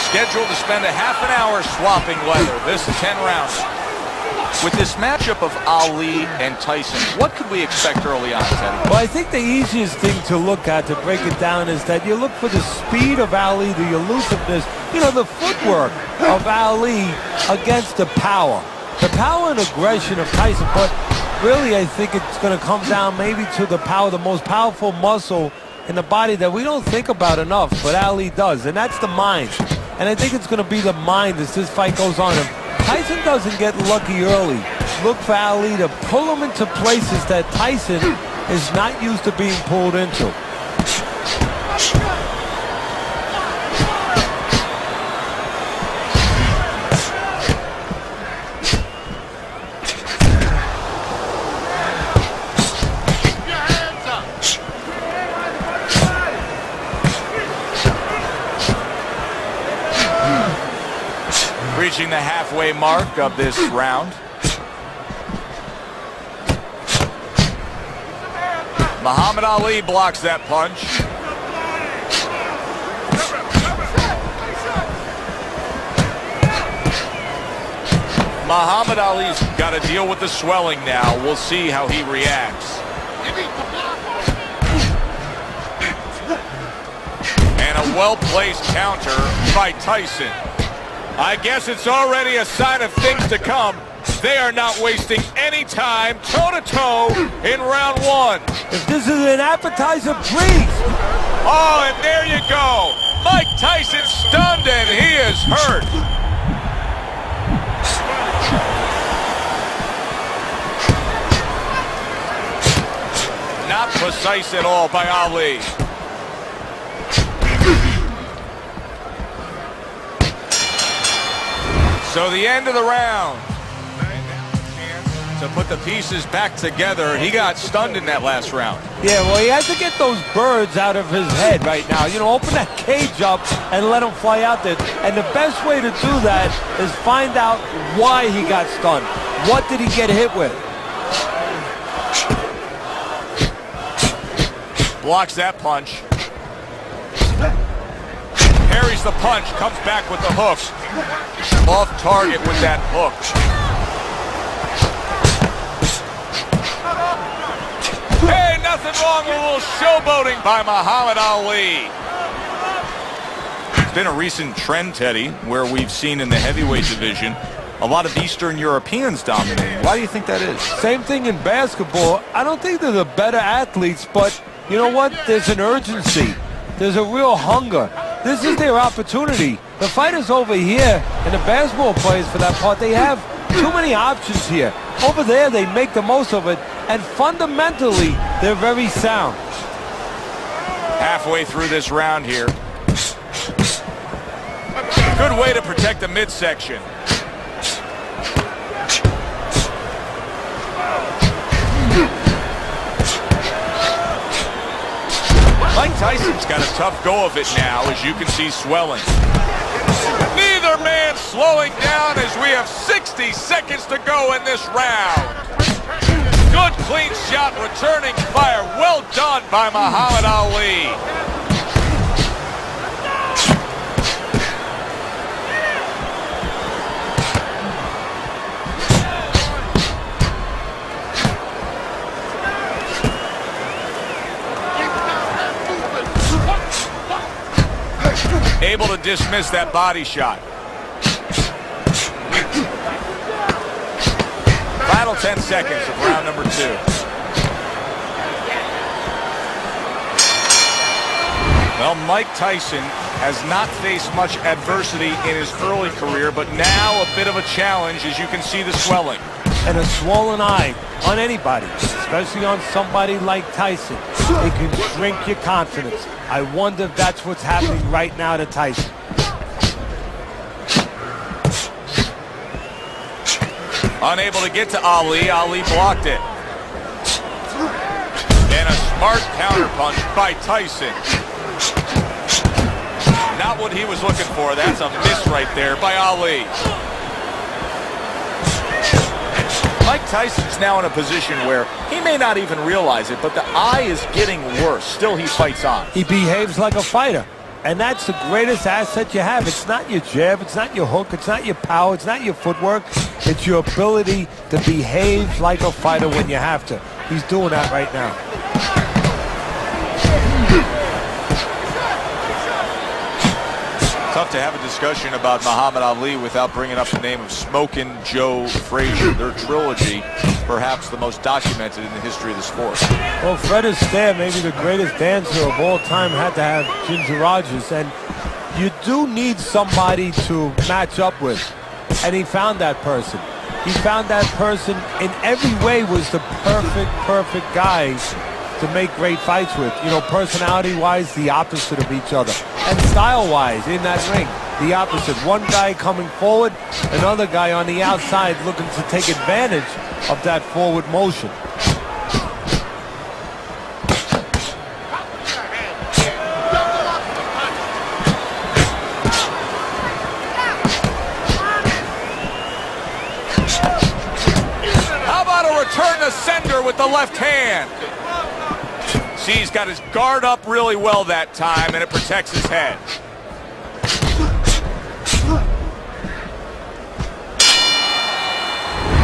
scheduled to spend a half an hour swapping leather. This 10 rounds. With this matchup of Ali and Tyson, what could we expect early on, Teddy? Well, I think the easiest thing to look at, to break it down, is that you look for the speed of Ali, the elusiveness, you know, the footwork of Ali against the power. The power and aggression of Tyson, but really I think it's going to come down maybe to the power, the most powerful muscle in the body that we don't think about enough, but Ali does, and that's the mind. And I think it's going to be the mind as this fight goes on. If Tyson doesn't get lucky early, look for Ali to pull him into places that Tyson is not used to being pulled into. Reaching the halfway mark of this round. Muhammad Ali blocks that punch. Muhammad Ali's got to deal with the swelling now. We'll see how he reacts. And a well-placed counter by Tyson. I guess it's already a sign of things to come. They are not wasting any time toe-to-toe in round one. If this is an appetizer, please. Oh, and there you go. Mike Tyson stunned and he is hurt. Not precise at all by Ali. So the end of the round. And now a chance to put the pieces back together. He got stunned in that last round. Yeah, well, he has to get those birds out of his head right now. You know, open that cage up and let him fly out there. And the best way to do that is find out why he got stunned. What did he get hit with? Blocks that punch. Parries the punch, comes back with the hook. Off target with that hook. Hey, nothing wrong with a little showboating by Muhammad Ali. It's been a recent trend, Teddy, where we've seen in the heavyweight division a lot of Eastern Europeans dominating. Why do you think that is? Same thing in basketball. I don't think they're the better athletes, but you know what? There's an urgency. There's a real hunger. This is their opportunity. The fight is over here, and the basketball players, for that part, they have too many options here. Over there, they make the most of it, and fundamentally, they're very sound. Halfway through this round here. Good way to protect the midsection. Mike Tyson's got a tough go of it now, as you can see swelling. Neither man slowing down as we have 60 seconds to go in this round. Good clean shot, returning fire. Well done by Muhammad Ali. Able to dismiss that body shot. Final 10 seconds of round number 2. Well, Mike Tyson has not faced much adversity in his early career, but now a bit of a challenge, as you can see the swelling. And a swollen eye on anybody, especially on somebody like Tyson. It can shrink your confidence. I wonder if that's what's happening right now to Tyson. Unable to get to Ali. Ali blocked it. And a smart counterpunch by Tyson. Not what he was looking for. That's a miss right there by Ali. Mike Tyson's now in a position where he may not even realize it, but the eye is getting worse. Still, he fights on. He behaves like a fighter. And that's the greatest asset you have. It's not your jab, it's not your hook, it's not your power, it's not your footwork. It's your ability to behave like a fighter when you have to. He's doing that right now. Tough to have a discussion about Muhammad Ali without bringing up the name of Smokin' Joe Frazier. Their trilogy, perhaps the most documented in the history of the sport. Well, Fred Astaire, maybe the greatest dancer of all time, had to have Ginger Rogers. And you do need somebody to match up with. And he found that person. He found that person in every way was the perfect guy to make great fights with. You know, personality-wise, the opposite of each other. And style-wise, in that ring, the opposite. One guy coming forward, another guy on the outside looking to take advantage of that forward motion. How about a return to sender with the left hand? See, he's got his guard up really well that time, and it protects his head.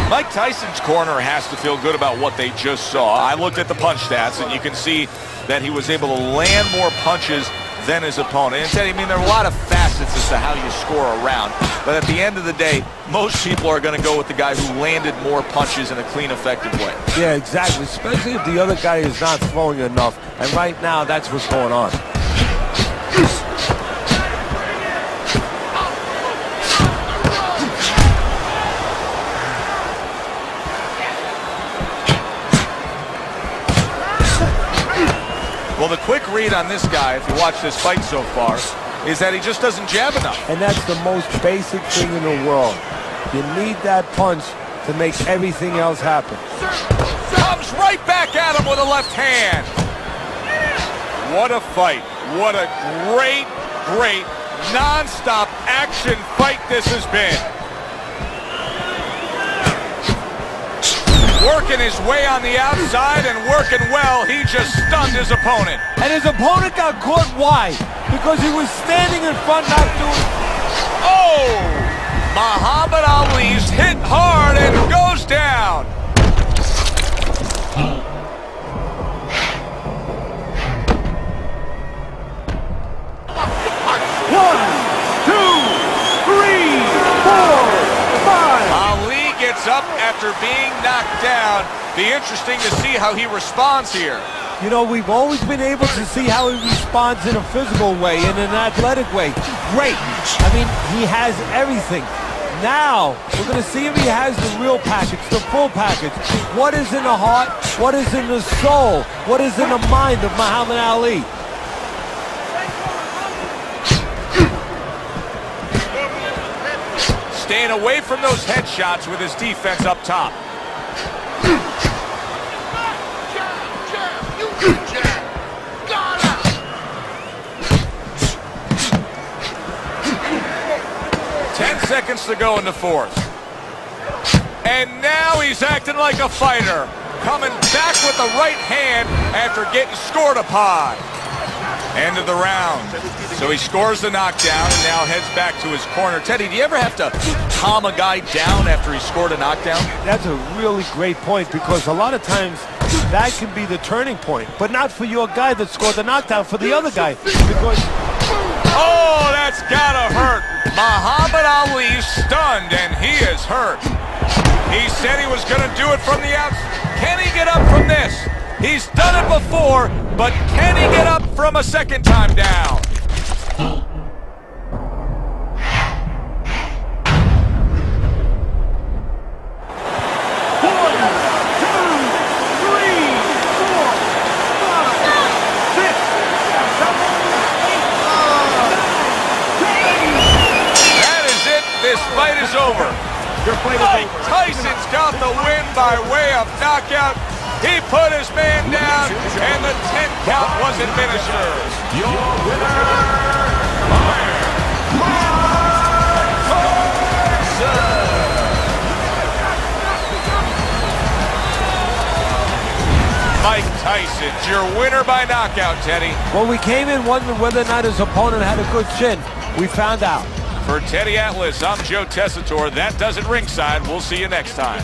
Mike Tyson's corner has to feel good about what they just saw. I looked at the punch stats, and you can see that he was able to land more punches than his opponent. And Teddy, I mean, there are a lot of facets as to how you score a round, but at the end of the day, most people are going to go with the guy who landed more punches in a clean, effective way. Yeah, exactly, especially if the other guy is not throwing enough. And right now, that's what's going on. Well, the quick read on this guy, if you watch this fight so far, is that he just doesn't jab enough. And that's the most basic thing in the world. You need that punch to make everything else happen. Comes right back at him with a left hand. What a fight. What a great, non-stop action fight this has been. Working his way on the outside and working well. He just stunned his opponent. And his opponent got caught. Why? Because he was standing in front, not doing... Oh! Muhammad Ali's hit hard and goes down. One, two, three, four, five. Ali gets up after being knocked down. Be interesting to see how he responds here. You know, we've always been able to see how he responds in a physical way, in an athletic way. Great. I mean, he has everything. Now, we're going to see if he has the real package, the full package. What is in the heart? What is in the soul? What is in the mind of Muhammad Ali? Staying away from those headshots with his defense up top. 10 seconds to go in the fourth. And now he's acting like a fighter. Coming back with the right hand after getting scored upon. End of the round. So he scores the knockdown and now heads back to his corner. Teddy, do you ever have to calm a guy down after he scored a knockdown? That's a really great point, because a lot of times that can be the turning point. But not for your guy that scored the knockdown, for the other guy. Because... Oh, that's gotta hurt. Muhammad Ali stunned, and he is hurt. He said he was gonna do it from the outside. Can he get up from this? He's done it before, but can he get up from a second time down? This fight is over. Mike Tyson's got the win by way of knockout. He put his man down, and the 10 count was administered. Your winner, Mike Tyson. Tyson's your winner by knockout, Teddy. Well, we came in wondering whether or not his opponent had a good chin. We found out. For Teddy Atlas, I'm Joe Tessitore. That does it ringside. We'll see you next time.